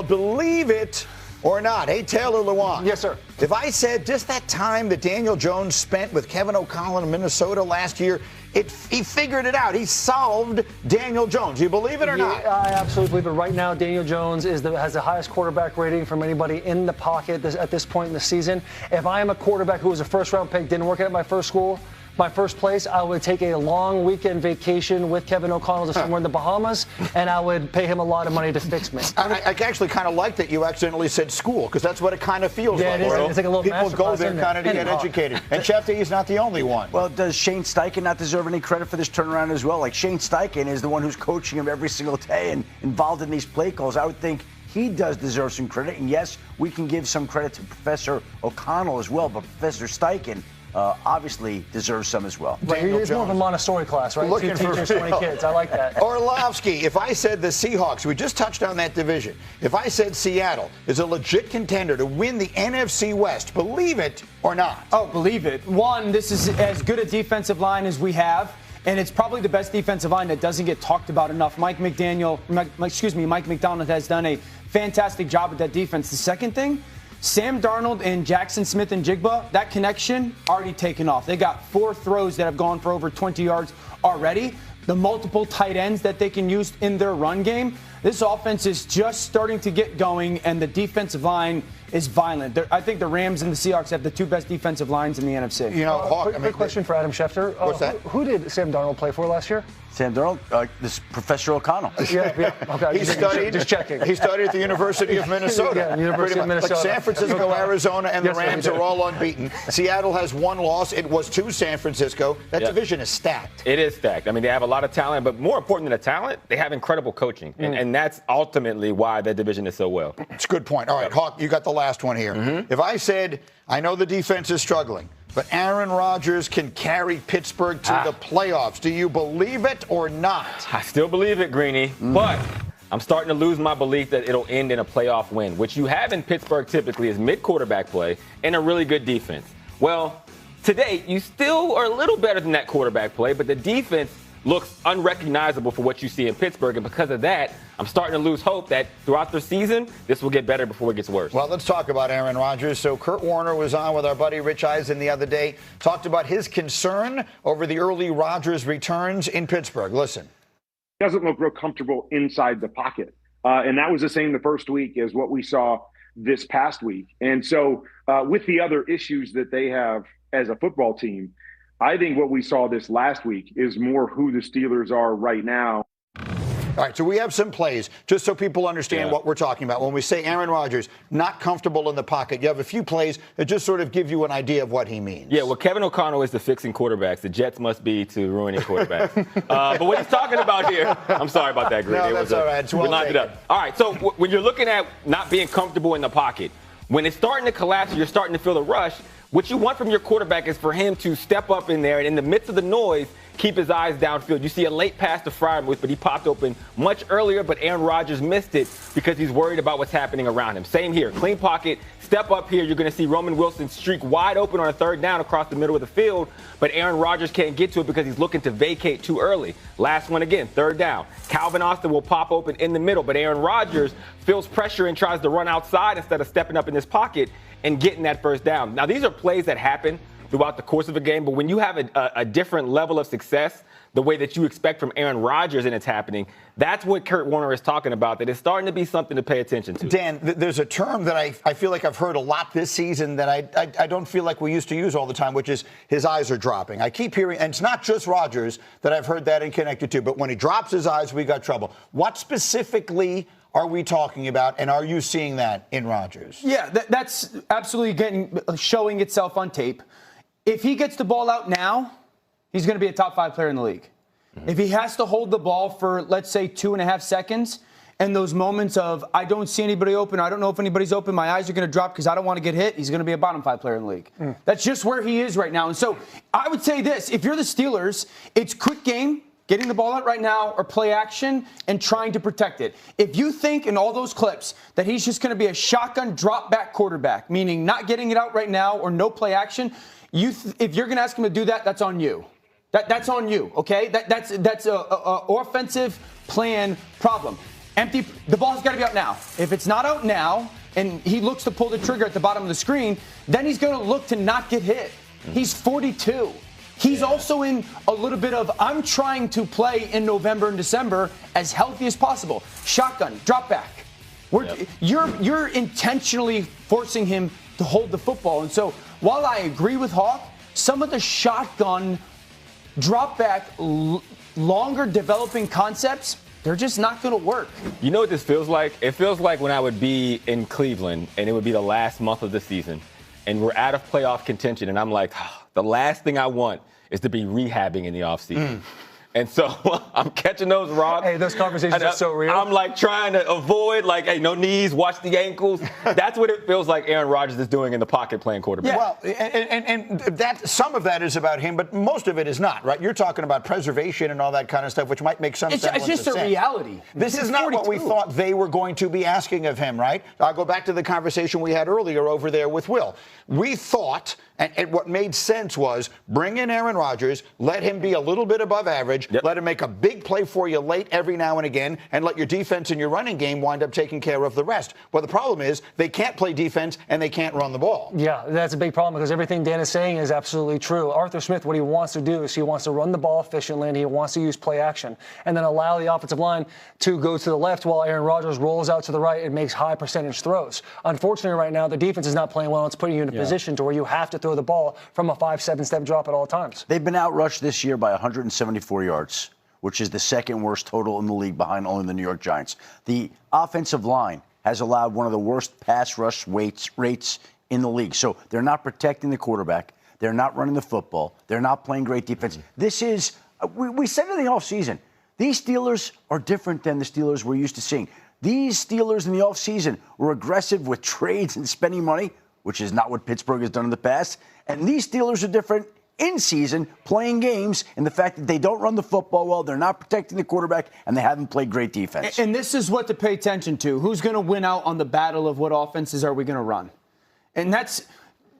Believe it or not. Hey, Taylor Lewan. Yes, sir. If I said just that time that Daniel Jones spent with Kevin O'Connell in Minnesota last year, he figured it out. He solved Daniel Jones. You believe it or not? I absolutely believe it. Right now, Daniel Jones has the highest quarterback rating from anybody in the pocket at this point in the season. If I am a quarterback who was a first-round pick, didn't work out at my first school, my first place, I would take a long weekend vacation with Kevin O'Connell to somewhere in the Bahamas, and I would pay him a lot of money to fix me. I actually kind of like that you accidentally said school, because that's what it kind of feels like. It is. It's like a little people go there kind of to get educated. And Shefty is not the only one. Well, does Shane Steichen not deserve any credit for this turnaround as well? Like, Shane Steichen is the one who's coaching him every single day and involved in these play calls. I would think he does deserve some credit. And yes, we can give some credit to Professor O'Connell as well, but Professor Steichen obviously deserves some as well. Right, it's more of a Montessori class, right? Looking 2 teachers, 20 kids. I like that. Orlovsky, if I said the Seahawks, we just touched on that division. If I said Seattle is a legit contender to win the NFC West, believe it or not? Oh, believe it. One, this is as good a defensive line as we have, and it's probably the best defensive line that doesn't get talked about enough. Mike McDonald has done a fantastic job with that defense. The second thing, Sam Darnold and Jackson Smith and Jigba, that connection already taken off. They got 4 throws that have gone for over 20 yards already. The multiple tight ends that they can use in their run game. This offense is just starting to get going, and the defensive line is violent. I think the Rams and the Seahawks have the 2 best defensive lines in the NFC. You know, Hawk, quick question for Adam Schefter. What's that? Who did Sam Darnold play for last year? Sam Darnold, this Professor O'Connell. Yeah. Okay. Just checking. He studied at the University of Minnesota. Yeah, University of Minnesota. Like San Francisco, Arizona, and the Rams are all unbeaten. Seattle has 1 loss. It was to San Francisco. That division is stacked. It is stacked. I mean, they have a lot of talent, but more important than the talent, they have incredible coaching. And that's ultimately why that division is so well. It's a good point. All right, Hawk, you got the last one here. If I said, I know the defense is struggling, but Aaron Rodgers can carry Pittsburgh to the playoffs. Do you believe it or not? I still believe it, Greeny, but I'm starting to lose my belief that it'll end in a playoff win, which you have in Pittsburgh typically is mid-quarterback play and a really good defense. Well, today, you still are a little better than that quarterback play, but the defense looks unrecognizable for what you see in Pittsburgh, and because of that, I'm starting to lose hope that throughout the season, this will get better before it gets worse. Well, let's talk about Aaron Rodgers. So Kurt Warner was on with our buddy Rich Eisen the other day, talked about his concern over the early Rodgers returns in Pittsburgh. Listen. Doesn't look real comfortable inside the pocket. And that was the same the first week as what we saw this past week. And so with the other issues that they have as a football team, I think what we saw this last week is more who the Steelers are right now. All right, so we have some plays, just so people understand what we're talking about. When we say Aaron Rodgers, not comfortable in the pocket, you have a few plays that just sort of give you an idea of what he means. Yeah, well, Kevin O'Connell is to fixing quarterbacks. The Jets must be to ruining quarterbacks. But what he's talking about here, I'm sorry about that, Greg. No, that's all right. It's well lined it up. All right, so when you're looking at not being comfortable in the pocket, when it's starting to collapse, you're starting to feel the rush, what you want from your quarterback is for him to step up in there and in the midst of the noise, keep his eyes downfield. You see a late pass to Freiermuth, but he popped open much earlier, but Aaron Rodgers missed it because he's worried about what's happening around him. Same here. Clean pocket. Step up here. You're going to see Roman Wilson streak wide open on a 3rd down across the middle of the field, but Aaron Rodgers can't get to it because he's looking to vacate too early. Last one again, 3rd down. Calvin Austin will pop open in the middle, but Aaron Rodgers feels pressure and tries to run outside instead of stepping up in this pocket and getting that 1st down. Now, these are plays that happen throughout the course of a game, but when you have a different level of success, the way that you expect from Aaron Rodgers and it's happening, that's what Kurt Warner is talking about, that it's starting to be something to pay attention to. Dan, there's a term that I feel like I've heard a lot this season that I don't feel like we used to use all the time, which is his eyes are dropping. I keep hearing, and it's not just Rodgers that I've heard that and connected to, but when he drops his eyes, we got trouble. What specifically are we talking about, and are you seeing that in Rodgers? Yeah, that's absolutely showing itself on tape. If he gets the ball out now, he's going to be a top 5 player in the league. If he has to hold the ball for, let's say, 2.5 seconds, and those moments of, I don't see anybody open, I don't know if anybody's open, my eyes are going to drop because I don't want to get hit, he's going to be a bottom 5 player in the league. That's just where he is right now. And so I would say this, if you're the Steelers, it's quick game, getting the ball out right now, or play action and trying to protect it. If you think in all those clips that he's just going to be a shotgun drop back quarterback, meaning not getting it out right now or no play action, if you're going to ask him to do that, that's on you. That's on you, okay? That's a offensive plan problem. empty. The ball's got to be out now. If it's not out now and he looks to pull the trigger at the bottom of the screen, then he's going to look to not get hit. He's 42. He's also in a little bit of, I'm trying to play in November and December as healthy as possible. Shotgun, drop back. You're intentionally forcing him to hold the football. And so while I agree with Hawk, some of the shotgun, drop back, longer developing concepts, they're just not going to work. You know what this feels like? It feels like when I would be in Cleveland and it would be the last month of the season and we're out of playoff contention and I'm like, the last thing I want is to be rehabbing in the offseason. And so I'm catching those rocks. Hey, those conversations are so real. I'm like trying to avoid, like, hey, no knees, watch the ankles. That's what it feels like Aaron Rodgers is doing in the pocket playing quarterback. Yeah. Well, and that some of that is about him, but most of it is not, right? You're talking about preservation and all that kind of stuff, which might make some sense. It's just a reality. This is not 42. What we thought they were going to be asking of him, right? I'll go back to the conversation we had earlier over there with Will. We thought, and what made sense was bring in Aaron Rodgers, let him be a little bit above average, let him make a big play for you late every now and again, and let your defense and your running game wind up taking care of the rest. Well, the problem is they can't play defense and they can't run the ball. Yeah, that's a big problem because everything Dan is saying is absolutely true. Arthur Smith, what he wants to do is he wants to run the ball efficiently and he wants to use play action and then allow the offensive line to go to the left while Aaron Rodgers rolls out to the right and makes high percentage throws. Unfortunately, right now, the defense is not playing well. It's putting you in a position to where you have to throw the ball from a 5-7 step drop at all times. They've been outrushed this year by 174 yards, which is the second worst total in the league behind only the New York Giants. The offensive line has allowed one of the worst pass rush rates in the league. So they're not protecting the quarterback. They're not running the football. They're not playing great defense. This is, we said it in the offseason, these Steelers are different than the Steelers we're used to seeing. These Steelers in the offseason were aggressive with trades and spending money, which is not what Pittsburgh has done in the past. And these Steelers are different in season, playing games, and the fact that they don't run the football well, they're not protecting the quarterback, and they haven't played great defense. And this is what to pay attention to. Who's going to win out on the battle of what offenses are we going to run? And that's,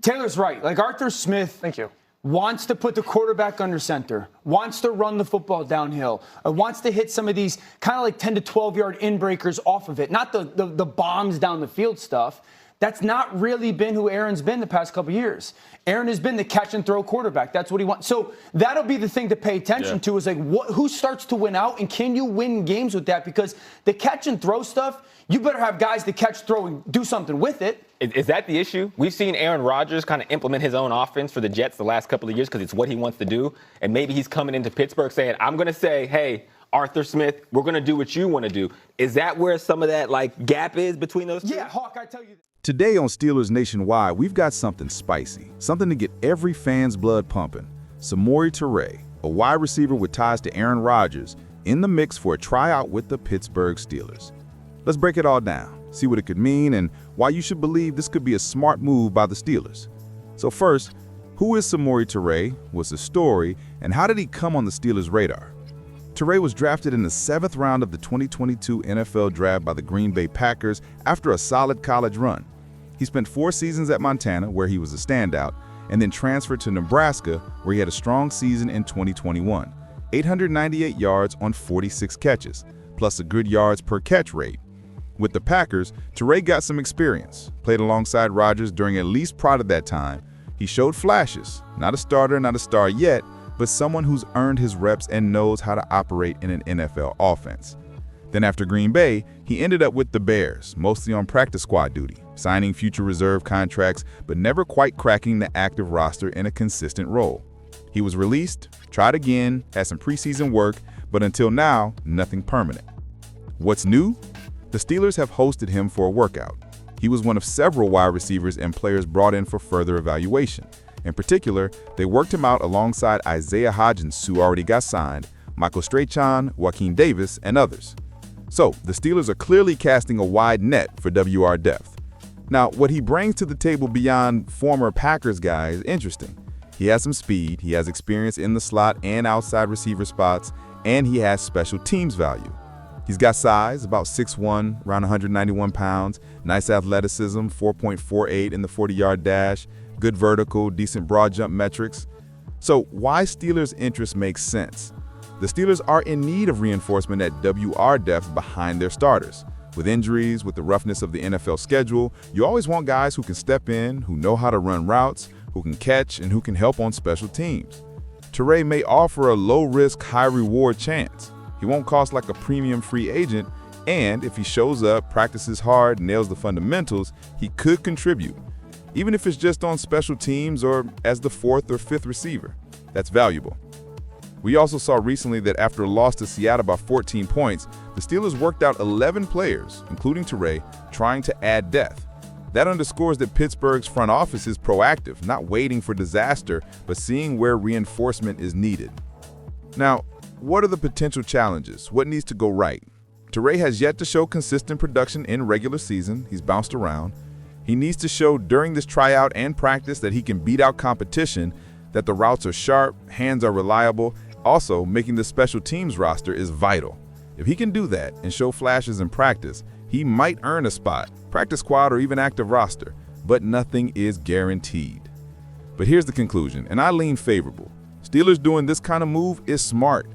Taylor's right. Like Arthur Smith. Thank you. Wants to put the quarterback under center, wants to run the football downhill, wants to hit some of these kind of like 10 to 12-yard in-breakers off of it, not the bombs down the field stuff. That's not really been who Aaron's been the past couple of years. Aaron has been the catch-and-throw quarterback. That's what he wants. So that'll be the thing to pay attention to is like who starts to win out, and can you win games with that? Because the catch-and-throw stuff, you better have guys to catch, throw, and do something with it. Is that the issue? We've seen Aaron Rodgers kind of implement his own offense for the Jets the last couple of years because it's what he wants to do. And maybe he's coming into Pittsburgh saying, I'm going to say, hey, Arthur Smith, we're going to do what you want to do. Is that where some of that like gap is between those two? Yeah, Hawk, I tell you. Today on Steelers Nationwide, we've got something spicy, something to get every fan's blood pumping. Samori Toure, a wide receiver with ties to Aaron Rodgers, in the mix for a tryout with the Pittsburgh Steelers. Let's break it all down, see what it could mean, and why you should believe this could be a smart move by the Steelers. So first, who is Samori Toure, what's his story, and how did he come on the Steelers' radar? Toure was drafted in the 7th round of the 2022 NFL Draft by the Green Bay Packers after a solid college run. He spent 4 seasons at Montana, where he was a standout, and then transferred to Nebraska, where he had a strong season in 2021. 898 yards on 46 catches, plus a good yards per catch rate. With the Packers, Toure got some experience, played alongside Rodgers during at least part of that time. He showed flashes, not a starter, not a star yet, but someone who's earned his reps and knows how to operate in an NFL offense. Then after Green Bay, he ended up with the Bears, mostly on practice squad duty, signing future reserve contracts, but never quite cracking the active roster in a consistent role. He was released, tried again, had some preseason work, but until now, nothing permanent. What's new? The Steelers have hosted him for a workout. He was one of several wide receivers and players brought in for further evaluation. In particular, they worked him out alongside Isaiah Hodgins, who already got signed, Michael Strahan, Joaquin Davis, and others. So, the Steelers are clearly casting a wide net for WR depth. Now, what he brings to the table beyond former Packers guy is interesting. He has some speed, he has experience in the slot and outside receiver spots, and he has special teams value. He's got size, about 6'1", around 191 pounds, nice athleticism, 4.48 in the 40-yard dash, good vertical, decent broad jump metrics. So why Steelers' interest makes sense? The Steelers are in need of reinforcement at WR depth behind their starters. With injuries, with the roughness of the NFL schedule, you always want guys who can step in, who know how to run routes, who can catch, and who can help on special teams. Toure may offer a low-risk, high-reward chance. He won't cost like a premium free agent, and if he shows up, practices hard, nails the fundamentals, he could contribute, even if it's just on special teams or as the 4th or 5th receiver. That's valuable. We also saw recently that after a loss to Seattle by 14 points, the Steelers worked out 11 players, including Toure, trying to add depth. That underscores that Pittsburgh's front office is proactive, not waiting for disaster, but seeing where reinforcement is needed. Now, what are the potential challenges? What needs to go right? Toure has yet to show consistent production in regular season. He's bounced around. He needs to show during this tryout and practice that he can beat out competition, that the routes are sharp, hands are reliable. Also, making the special teams roster is vital. If he can do that and show flashes in practice, he might earn a spot, practice squad or even active roster, but nothing is guaranteed. But here's the conclusion, and I lean favorable. Steelers doing this kind of move is smart.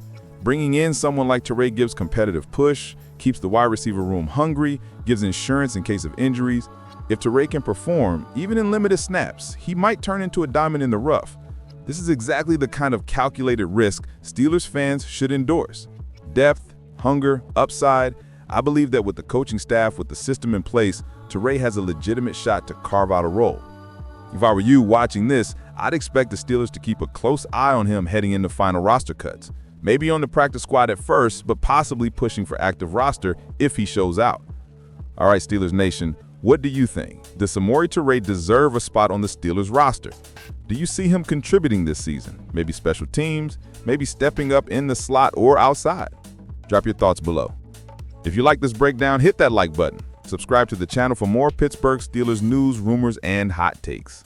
Bringing in someone like Toure gives competitive push, keeps the wide receiver room hungry, gives insurance in case of injuries. If Toure can perform, even in limited snaps, he might turn into a diamond in the rough. This is exactly the kind of calculated risk Steelers fans should endorse. Depth, hunger, upside. I believe that with the coaching staff, with the system in place, Toure has a legitimate shot to carve out a role. If I were you watching this, I'd expect the Steelers to keep a close eye on him heading into final roster cuts. Maybe on the practice squad at first, but possibly pushing for active roster if he shows out. All right, Steelers Nation, what do you think? Does Samori Toure deserve a spot on the Steelers roster? Do you see him contributing this season? Maybe special teams, maybe stepping up in the slot or outside? Drop your thoughts below. If you like this breakdown, hit that like button. Subscribe to the channel for more Pittsburgh Steelers news, rumors, and hot takes.